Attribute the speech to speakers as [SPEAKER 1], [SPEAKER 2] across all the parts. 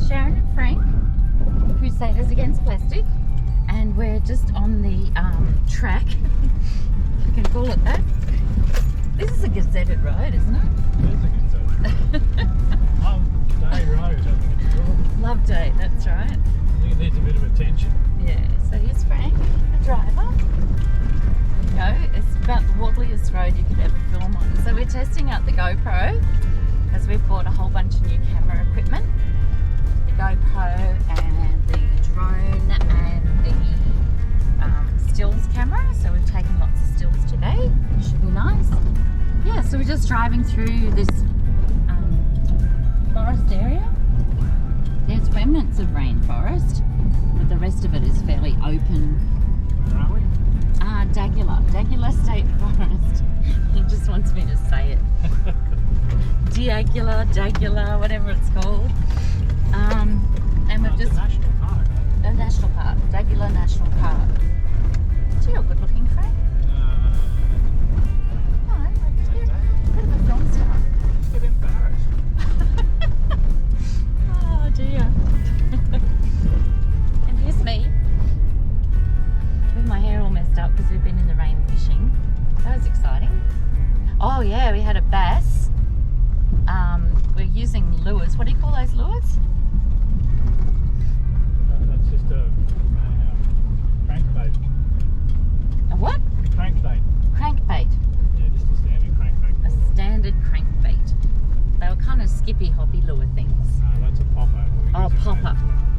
[SPEAKER 1] Sharon and Frank, Crusaders against plastic, and we're just on the track, if you can call it that. This is a gazetted road, isn't it?
[SPEAKER 2] It is a gazetted. Day road, I think it's called.
[SPEAKER 1] Love Day, that's right.
[SPEAKER 2] I think it needs a bit of attention.
[SPEAKER 1] Yeah, so here's Frank, the driver. There you go, it's about the wobbliest road you could ever film on. So we're testing out the GoPro, as we've bought a whole bunch of new camera equipment. The GoPro and the drone and the stills camera. So we've taken lots of stills today. Should be nice. Yeah, so we're just driving through this forest area. There's remnants of rainforest, but the rest of it is fairly open.
[SPEAKER 2] Where are we?
[SPEAKER 1] Dagula State Forest. He just wants me to say it. Dagula, whatever it's called. And we've just...
[SPEAKER 2] a national park.
[SPEAKER 1] A national park. Dagula National Park. Gee, you're good looking, Frank. No, you're a bit of a film star.
[SPEAKER 2] Just get embarrassed.
[SPEAKER 1] Oh dear. And here's me. With my hair all messed up because we've been in the rain fishing. That was exciting. Oh yeah, we had a bass. We're using lures. What do you call those lures?
[SPEAKER 2] That's just a crankbait.
[SPEAKER 1] A what?
[SPEAKER 2] Crankbait.
[SPEAKER 1] Crankbait.
[SPEAKER 2] Yeah, just a standard crankbait.
[SPEAKER 1] A standard crankbait. They were kind of skippy hoppy lure things.
[SPEAKER 2] No, that's a popper.
[SPEAKER 1] Oh, popper.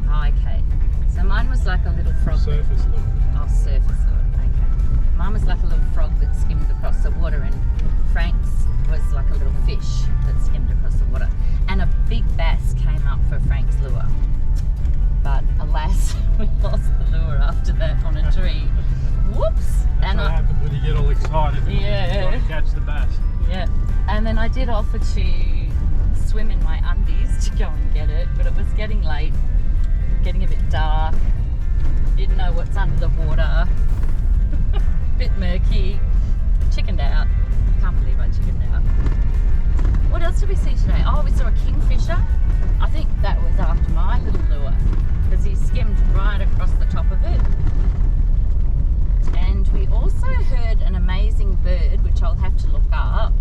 [SPEAKER 1] Oh, okay. So mine was like a little frog.
[SPEAKER 2] Surface lure.
[SPEAKER 1] Oh, surface lure. Okay. Mine was like a little frog that skimmed across the water, and Frank's was like a little fish that skimmed across the water. And a big bass came up for Frank's lure. But alas, we lost the lure after that on a tree. Whoops!
[SPEAKER 2] That's what happens when you get all excited.
[SPEAKER 1] Yeah.
[SPEAKER 2] Trying to catch the bass.
[SPEAKER 1] Yeah. And then I did offer to swim in my undies to go and get it, but it was getting late, getting a bit dark, didn't know what's under the water, bit murky, chickened out. Can't believe I chickened out. What else did we see today? Oh, we saw a kingfisher. I think that was after my little lure, because he skimmed right across the top of it. And we also heard an amazing bird, which I'll have to look up.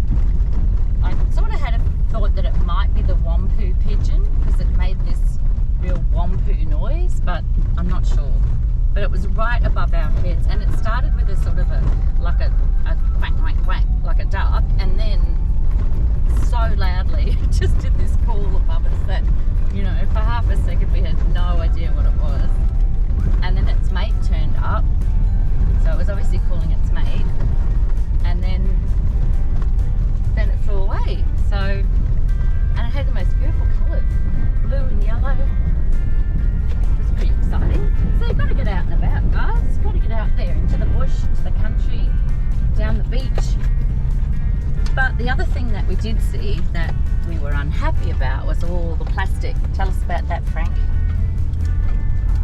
[SPEAKER 1] I sort of had a thought that it might be the wampoo pigeon, because it made this real wampoo noise, but I'm not sure. But it was right above our heads, and it started with a sort of a quack, quack, quack, like a duck, and then so loudly it just did this call above us that, you know, for half a second we had no idea what it was. And then its mate turned up, so it was obviously calling its mate, and then it flew away. So, and it had the most beautiful colours, blue and yellow. It was pretty exciting. So you've got to get out and about, guys. You've got to get out there into the bush, into the country, down the beach. But the other thing that we did see that we were unhappy about was all the plastic. Tell us about that, Frank.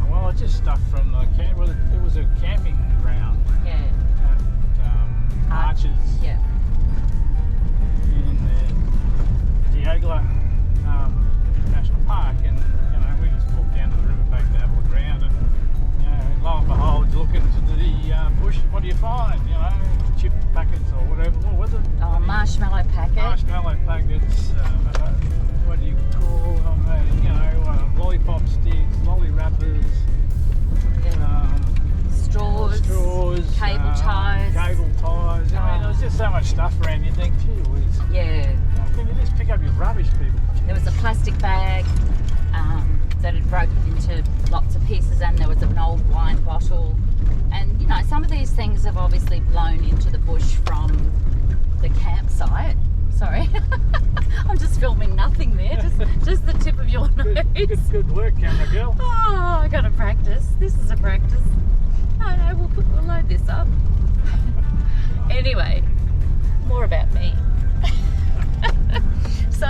[SPEAKER 2] Well, it's just stuff from the camp. Well, it was a camping ground.
[SPEAKER 1] Yeah.
[SPEAKER 2] At Arches.
[SPEAKER 1] Yeah.
[SPEAKER 2] In the Diagla National Park, and you know, we just walked down to the riverbank to have a look around, and you know, lo and behold, you look into the bush. What do you find? You know, chip packets or whatever. What was it?
[SPEAKER 1] Oh, marshmallow packet.
[SPEAKER 2] Marshmallow packets. What do you call them? You know, lollipop sticks, lolly wrappers.
[SPEAKER 1] Straws, cable ties.
[SPEAKER 2] Cable ties. I mean, there was just so much stuff around. You think, gee whiz.
[SPEAKER 1] Yeah.
[SPEAKER 2] Can you just pick up your rubbish, people?
[SPEAKER 1] There was a plastic bag that had broken into lots of pieces, and there was an old wine bottle. And, you know, some of these things have obviously blown into the bush from the campsite. Sorry. I'm just filming nothing there, just the tip of your nose.
[SPEAKER 2] Good work, camera girl.
[SPEAKER 1] Oh, I got to practice. This is a practice. No, we'll load this up. Anyway, more about me. So,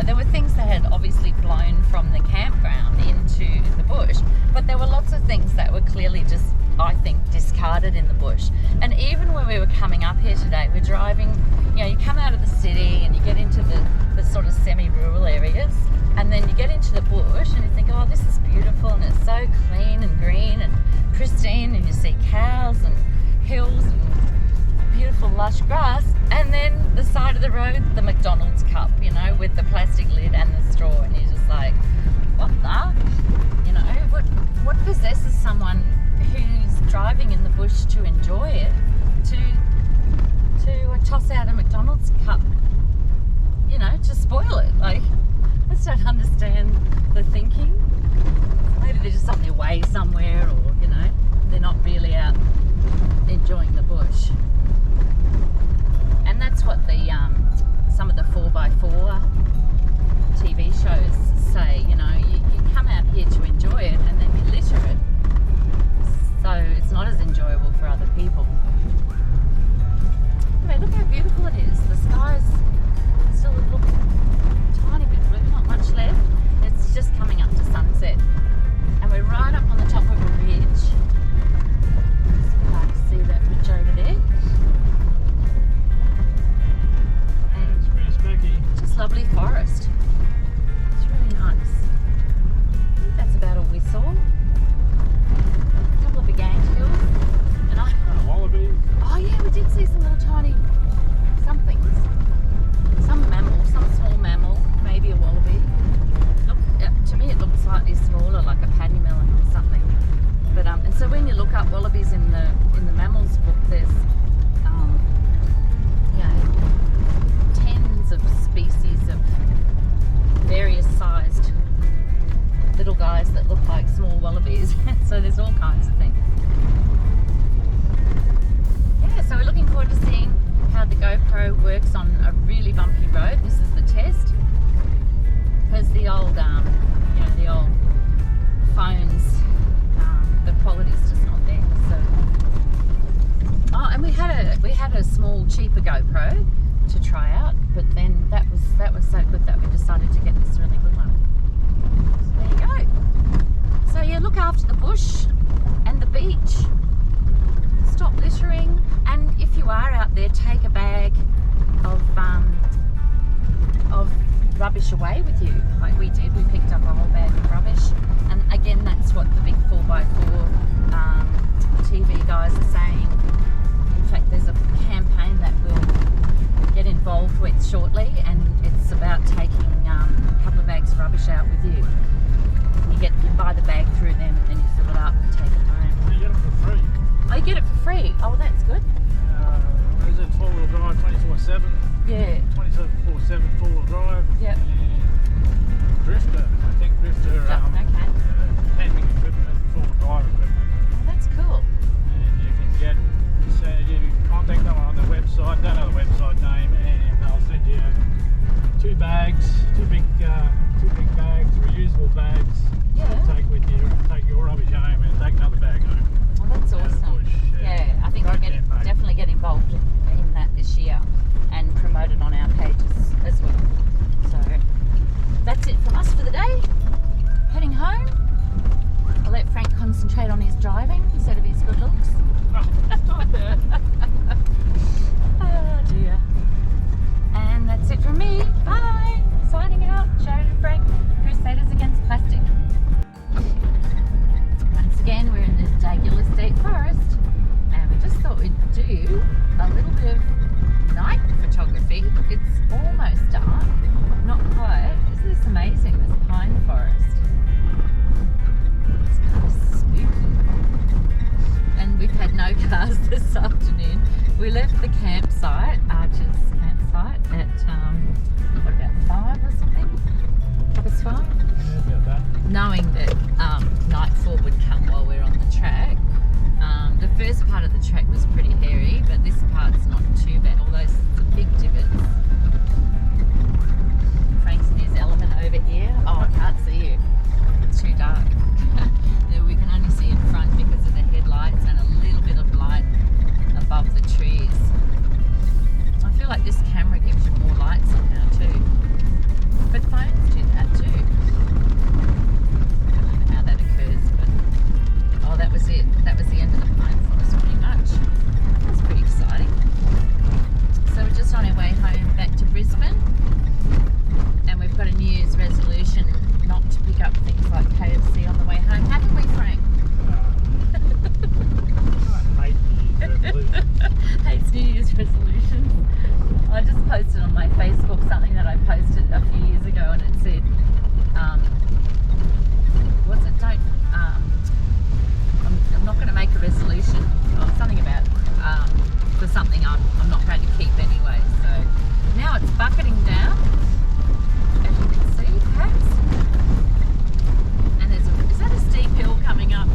[SPEAKER 1] there were things that had obviously blown from the campground into the bush, but there were lots of things that were clearly just I think, discarded in the bush. And even when we were coming up here today, we're driving, you know, you come out of the city and you get into the sort of semi-rural areas, and then you get into the bush and you think, oh, this is beautiful, and it's so clean and green and pristine, and you see cows and hills and beautiful lush grass, and then the side of the road, the McDonald's cup, you know, with the plastic lid and the straw, and you're just like, what the? You know, what possesses someone who's driving in the bush to enjoy it to toss out a McDonald's cup, you know, to spoil it? Like, I just don't understand the thinking. Maybe they're just on their way somewhere, or, you know, they're not really out enjoying the bush. And that's what the some of the 4x4 TV shows say, you know, you come out here to enjoy it and then you litter it, so it's not as enjoyable for other people. Anyway, look how beautiful it is. The sky's still a little tiny bit blue, not much left. It's just coming up to sunset, and we're right up on the top of a ridge. It's hard to see that ridge over there.
[SPEAKER 2] It's pretty specky.
[SPEAKER 1] Just lovely forest. It's really nice. I think that's about all we saw. A couple of big anthills. And
[SPEAKER 2] Wallabies.
[SPEAKER 1] oh yeah, we did see some little tiny somethings. Some mammal, some small mammal, maybe a wallaby. Look, to me it looks slightly smaller, like a paddy melon or something. But and so when you look up wallabies in the mammals book, there's you know, tens of species of various sized little guys that look like small wallabies. So there's all kinds of things. Yeah, so we're looking forward to seeing how the GoPro works on a really bumpy road. This is the test, because the old you know, the old phones, the quality's just not there. So oh, and we had a small cheaper GoPro to try out, but then that was so good that we decided to get this really good one. So there you go. So yeah, look after the bush and the beach. Stop littering, and if you are out there, take a bag of rubbish away with you, like we did. We picked up a whole bag of rubbish, and again, that's what the big 4x4 TV guys are saying. In fact, there's a campaign that we'll get involved with shortly, and it's about taking a couple of bags of rubbish out with you. You buy the bag through them, and then you fill it up and take it home.
[SPEAKER 2] You get them for free.
[SPEAKER 1] Oh, you get it for free? Oh, well, that's good.
[SPEAKER 2] Is it 4-wheel drive, 24/7?
[SPEAKER 1] Yeah.
[SPEAKER 2] 24/7 4-wheel drive.
[SPEAKER 1] Yep.
[SPEAKER 2] And drifter. I think drifter.
[SPEAKER 1] Okay.
[SPEAKER 2] Camping equipment, 4-wheel drive equipment.
[SPEAKER 1] Oh, that's cool.
[SPEAKER 2] And you can get, so you contact them on the website. Don't know the website name, and they'll send you two big bags, reusable bags.
[SPEAKER 1] Yeah.
[SPEAKER 2] To take with you, take your rubbish home, and take another bag home.
[SPEAKER 1] Oh, that's
[SPEAKER 2] Out of the
[SPEAKER 1] awesome.
[SPEAKER 2] bush,
[SPEAKER 1] Yeah, I think we'll definitely get involved in that this year and promote it on our pages as well. So that's it from us for the day. Heading home. I'll let Frank concentrate on his driving instead of his good looks. Oh dear. And that's it from me. Bye. Signing out. Sharon and Frank, Crusaders against plastic. Once again, we're in the Dagular State Forest, and we just thought we'd do a little bit of night photography. It's almost dark, not quite. Isn't this amazing, this pine forest? It's kind of spooky. And we've had no cars this afternoon. We left the campsite, Archer's campsite, at what, about 5 or something? It was 5?
[SPEAKER 2] Yeah, about that.
[SPEAKER 1] Knowing that nightfall would come while we're on the track. The first part of the track was pretty hairy, but this part's not too bad, although it's a big divots. Frank's in his element over here. Oh, I can't see you. It's too dark. We can only see in front because of the headlights and a little bit of light above the trees. I feel like this camera gives you more light somehow too. But phones do that too. I don't know how that occurs, but oh, that was it. That was the end of the posted a few years ago, and it said, what's it? Don't. I'm not going to make a resolution or something about for something I'm not going to keep anyway. So now it's bucketing down, as you can see, perhaps. And is that a steep hill coming up?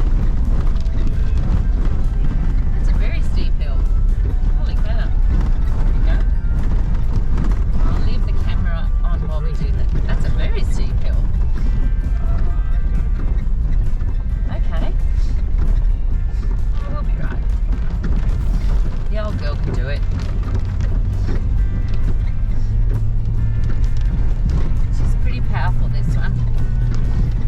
[SPEAKER 1] That's a very steep hill. Holy cow. There we go. I'll leave the camera on while we do that. That's a very steep hill. Okay. Oh, we'll be right. The old girl can do it. She's pretty powerful, this one.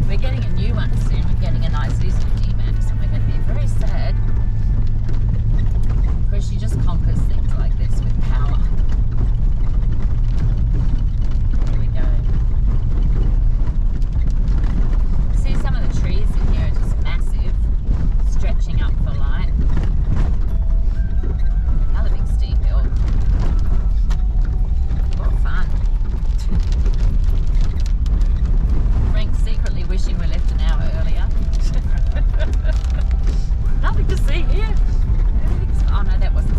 [SPEAKER 1] We're getting a new one soon. We're getting a nice little D-Max, and we're going to be very sad because she just conquers things like this with power. Here we go. See, some of the trees in here are just massive, stretching up for light. Another big steep hill. What fun. Frank's secretly wishing we left an hour earlier. Nothing to see here. Oh no, that wasn't